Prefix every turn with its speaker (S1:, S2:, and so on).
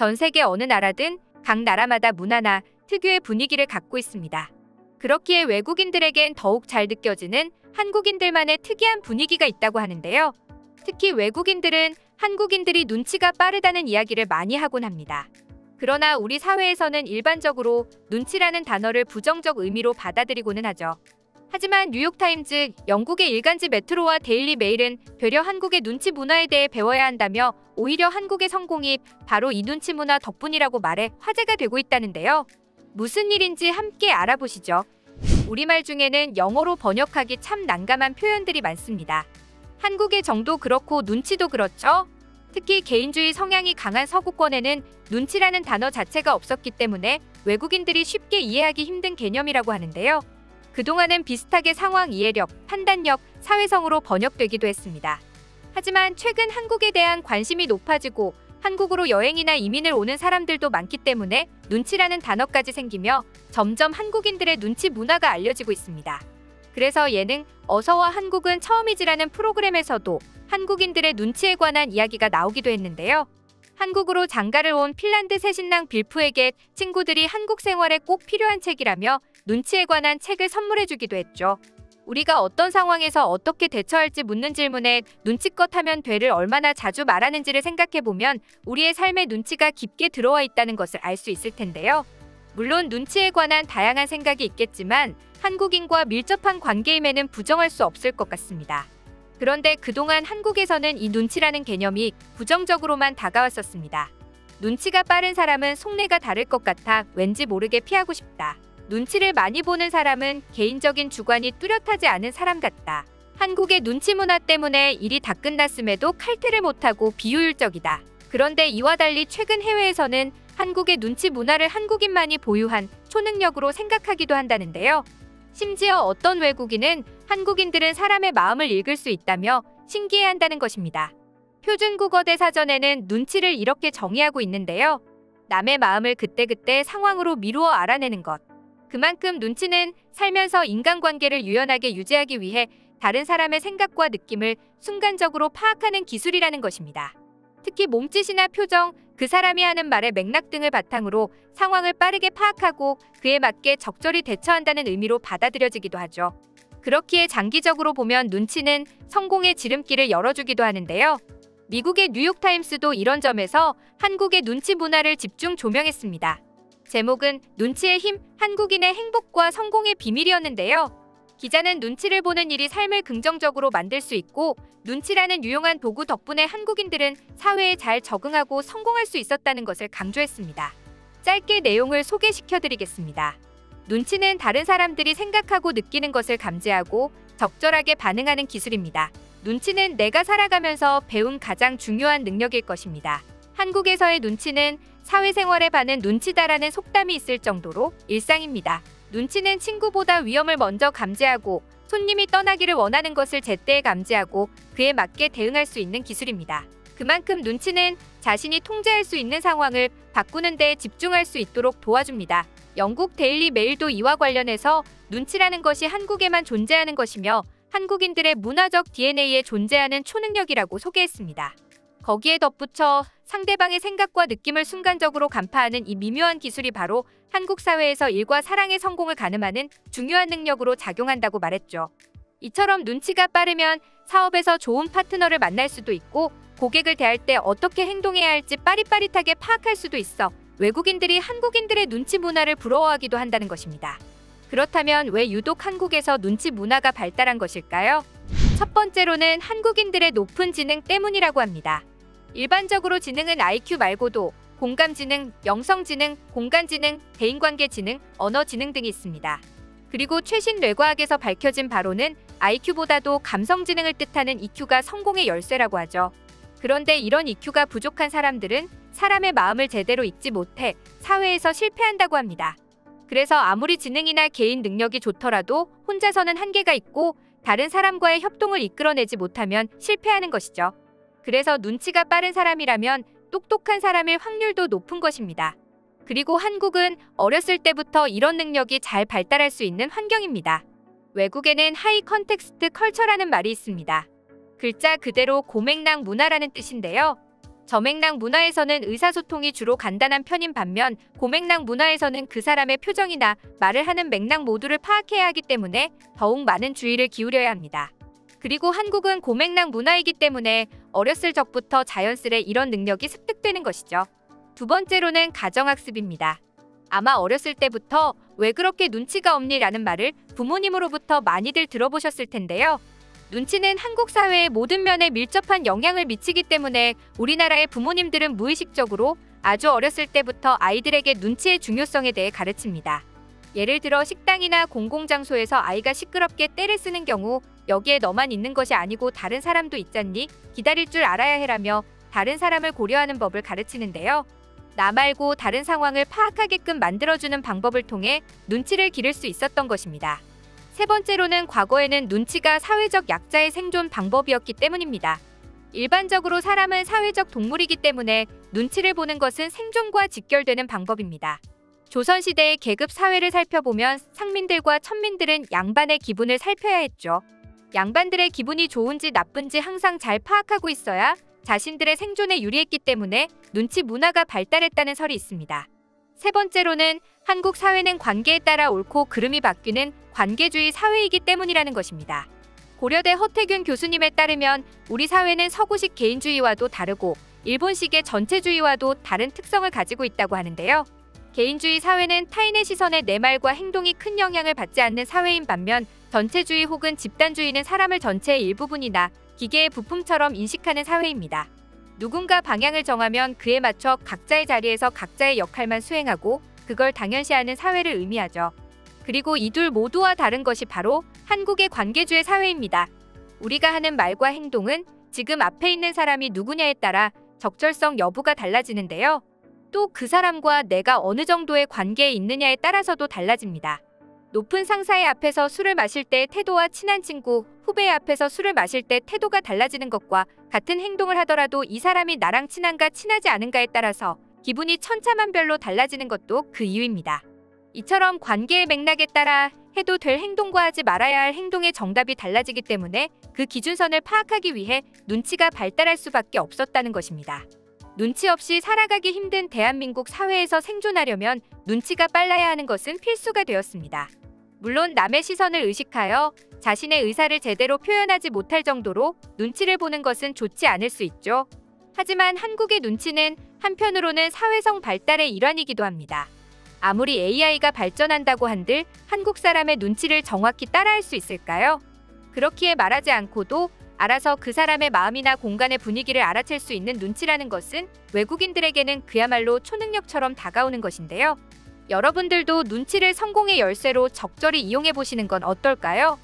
S1: 전 세계 어느 나라든 각 나라마다 문화나 특유의 분위기를 갖고 있습니다. 그렇기에 외국인들에겐 더욱 잘 느껴지는 한국인들만의 특이한 분위기가 있다고 하는데요. 특히 외국인들은 한국인들이 눈치가 빠르다는 이야기를 많이 하곤 합니다. 그러나 우리 사회에서는 일반적으로 눈치라는 단어를 부정적 의미로 받아들이고는 하죠. 하지만 뉴욕타임즈, 영국의 일간지 메트로와 데일리 메일은 되려 한국의 눈치 문화에 대해 배워야 한다며 오히려 한국의 성공이 바로 이 눈치 문화 덕분이라고 말해 화제가 되고 있다는데요. 무슨 일인지 함께 알아보시죠. 우리말 중에는 영어로 번역하기 참 난감한 표현들이 많습니다. 한국의 정도 그렇고 눈치도 그렇죠. 특히 개인주의 성향이 강한 서구권에는 눈치라는 단어 자체가 없었기 때문에 외국인들이 쉽게 이해하기 힘든 개념이라고 하는데요. 그동안은 비슷하게 상황 이해력, 판단력, 사회성으로 번역되기도 했습니다. 하지만 최근 한국에 대한 관심이 높아지고 한국으로 여행이나 이민을 오는 사람들도 많기 때문에 눈치라는 단어까지 생기며 점점 한국인들의 눈치 문화가 알려지고 있습니다. 그래서 예능 어서와 한국은 처음이지라는 프로그램에서도 한국인들의 눈치에 관한 이야기가 나오기도 했는데요. 한국으로 장가를 온 핀란드 새신랑 빌프에게 친구들이 한국 생활에 꼭 필요한 책이라며 눈치에 관한 책을 선물해주기도 했죠. 우리가 어떤 상황에서 어떻게 대처할지 묻는 질문에 눈치껏 하면 돼를 얼마나 자주 말하는지를 생각해보면 우리의 삶에 눈치가 깊게 들어와 있다는 것을 알 수 있을 텐데요. 물론 눈치에 관한 다양한 생각이 있겠지만 한국인과 밀접한 관계임에는 부정할 수 없을 것 같습니다. 그런데 그동안 한국에서는 이 눈치라는 개념이 부정적으로만 다가왔었습니다. 눈치가 빠른 사람은 속내가 다를 것 같아 왠지 모르게 피하고 싶다. 눈치를 많이 보는 사람은 개인적인 주관이 뚜렷하지 않은 사람 같다. 한국의 눈치 문화 때문에 일이 다 끝났음에도 칼퇴를 못하고 비효율적이다. 그런데 이와 달리 최근 해외에서는 한국의 눈치 문화를 한국인만이 보유한 초능력으로 생각하기도 한다는데요. 심지어 어떤 외국인은 한국인들은 사람의 마음을 읽을 수 있다며 신기해한다는 것입니다. 표준국어대 사전에는 눈치를 이렇게 정의하고 있는데요. 남의 마음을 그때그때 상황으로 미루어 알아내는 것. 그만큼 눈치는 살면서 인간관계를 유연하게 유지하기 위해 다른 사람의 생각과 느낌을 순간적으로 파악하는 기술이라는 것입니다. 특히 몸짓이나 표정, 그 사람이 하는 말의 맥락 등을 바탕으로 상황을 빠르게 파악하고 그에 맞게 적절히 대처한다는 의미로 받아들여지기도 하죠. 그렇기에 장기적으로 보면 눈치는 성공의 지름길을 열어주기도 하는데요. 미국의 뉴욕타임스도 이런 점에서 한국의 눈치 문화를 집중 조명했습니다. 제목은 눈치의 힘, 한국인의 행복과 성공의 비밀이었는데요. 기자는 눈치를 보는 일이 삶을 긍정적으로 만들 수 있고 눈치라는 유용한 도구 덕분에 한국인들은 사회에 잘 적응하고 성공할 수 있었다는 것을 강조했습니다. 짧게 내용을 소개시켜드리겠습니다. 눈치는 다른 사람들이 생각하고 느끼는 것을 감지하고 적절하게 반응하는 기술입니다. 눈치는 내가 살아가면서 배운 가장 중요한 능력일 것입니다. 한국에서의 눈치는 사회생활에 반은 눈치다라는 속담이 있을 정도로 일상입니다. 눈치는 친구보다 위험을 먼저 감지하고 손님이 떠나기를 원하는 것을 제때에 감지하고 그에 맞게 대응할 수 있는 기술입니다. 그만큼 눈치는 자신이 통제할 수 있는 상황을 바꾸는 데 집중할 수 있도록 도와줍니다. 영국 데일리 메일도 이와 관련해서 눈치라는 것이 한국에만 존재하는 것이며 한국인들의 문화적 DNA에 존재하는 초능력이라고 소개했습니다. 거기에 덧붙여 상대방의 생각과 느낌을 순간적으로 간파하는 이 미묘한 기술이 바로 한국 사회에서 일과 사랑의 성공을 가늠하는 중요한 능력으로 작용한다고 말했죠. 이처럼 눈치가 빠르면 사업에서 좋은 파트너를 만날 수도 있고 고객을 대할 때 어떻게 행동해야 할지 빠릿빠릿하게 파악할 수도 있어 외국인들이 한국인들의 눈치 문화를 부러워하기도 한다는 것입니다. 그렇다면 왜 유독 한국에서 눈치 문화가 발달한 것일까요? 첫 번째로는 한국인들의 높은 지능 때문이라고 합니다. 일반적으로 지능은 IQ 말고도 공감지능, 영성지능, 공간지능, 대인관계지능, 언어지능 등이 있습니다. 그리고 최신 뇌과학에서 밝혀진 바로는 IQ보다도 감성지능을 뜻하는 EQ가 성공의 열쇠라고 하죠. 그런데 이런 EQ가 부족한 사람들은 사람의 마음을 제대로 읽지 못해 사회에서 실패한다고 합니다. 그래서 아무리 지능이나 개인 능력이 좋더라도 혼자서는 한계가 있고 다른 사람과의 협동을 이끌어내지 못하면 실패하는 것이죠. 그래서 눈치가 빠른 사람이라면 똑똑한 사람일 확률도 높은 것입니다. 그리고 한국은 어렸을 때부터 이런 능력이 잘 발달할 수 있는 환경입니다. 외국에는 하이 컨텍스트 컬처라는 말이 있습니다. 글자 그대로 고맥락 문화라는 뜻인데요. 저맥락 문화에서는 의사소통이 주로 간단한 편인 반면 고맥락 문화에서는 그 사람의 표정이나 말을 하는 맥락 모두를 파악해야 하기 때문에 더욱 많은 주의를 기울여야 합니다. 그리고 한국은 고맥락 문화이기 때문에 어렸을 적부터 자연스레 이런 능력이 습득되는 것이죠. 두 번째로는 가정학습입니다. 아마 어렸을 때부터 왜 그렇게 눈치가 없니? 라는 말을 부모님으로부터 많이들 들어보셨을 텐데요. 눈치는 한국 사회의 모든 면에 밀접한 영향을 미치기 때문에 우리나라의 부모님들은 무의식적으로 아주 어렸을 때부터 아이들에게 눈치의 중요성에 대해 가르칩니다. 예를 들어 식당이나 공공장소에서 아이가 시끄럽게 떼를 쓰는 경우 여기에 너만 있는 것이 아니고 다른 사람도 있잖니? 기다릴 줄 알아야 해라며 다른 사람을 고려하는 법을 가르치는데요. 나 말고 다른 상황을 파악하게끔 만들어주는 방법을 통해 눈치를 기를 수 있었던 것입니다. 세 번째로는 과거에는 눈치가 사회적 약자의 생존 방법이었기 때문입니다. 일반적으로 사람은 사회적 동물이기 때문에 눈치를 보는 것은 생존과 직결되는 방법입니다. 조선시대의 계급 사회를 살펴보면 상민들과 천민들은 양반의 기분을 살펴야 했죠. 양반들의 기분이 좋은지 나쁜지 항상 잘 파악하고 있어야 자신들의 생존에 유리했기 때문에 눈치 문화가 발달했다는 설이 있습니다. 세 번째로는 한국 사회는 관계에 따라 옳고 그름이 바뀌는 관계주의 사회이기 때문이라는 것입니다. 고려대 허태균 교수님에 따르면 우리 사회는 서구식 개인주의와도 다르고 일본식의 전체주의와도 다른 특성을 가지고 있다고 하는데요. 개인주의 사회는 타인의 시선에 내 말과 행동이 큰 영향을 받지 않는 사회인 반면 전체주의 혹은 집단주의는 사람을 전체의 일부분이나 기계의 부품처럼 인식하는 사회입니다. 누군가 방향을 정하면 그에 맞춰 각자의 자리에서 각자의 역할만 수행하고 그걸 당연시하는 사회를 의미하죠. 그리고 이 둘 모두와 다른 것이 바로 한국의 관계주의 사회입니다. 우리가 하는 말과 행동은 지금 앞에 있는 사람이 누구냐에 따라 적절성 여부가 달라지는데요. 또 그 사람과 내가 어느 정도의 관계에 있느냐에 따라서도 달라집니다. 높은 상사의 앞에서 술을 마실 때 태도와 친한 친구, 후배의 앞에서 술을 마실 때 태도가 달라지는 것과 같은 행동을 하더라도 이 사람이 나랑 친한가 친하지 않은가에 따라서 기분이 천차만별로 달라지는 것도 그 이유입니다. 이처럼 관계의 맥락에 따라 해도 될 행동과 하지 말아야 할 행동의 정답이 달라지기 때문에 그 기준선을 파악하기 위해 눈치가 발달할 수밖에 없었다는 것입니다. 눈치 없이 살아가기 힘든 대한민국 사회에서 생존하려면 눈치가 빨라야 하는 것은 필수가 되었습니다. 물론 남의 시선을 의식하여 자신의 의사를 제대로 표현하지 못할 정도로 눈치를 보는 것은 좋지 않을 수 있죠. 하지만 한국의 눈치는 한편으로는 사회성 발달의 일환이기도 합니다. 아무리 AI가 발전한다고 한들 한국 사람의 눈치를 정확히 따라할 수 있을까요? 그렇기에 말하지 않고도 알아서 그 사람의 마음이나 공간의 분위기를 알아챌 수 있는 눈치라는 것은 외국인들에게는 그야말로 초능력처럼 다가오는 것인데요. 여러분들도 눈치를 성공의 열쇠로 적절히 이용해 보시는 건 어떨까요?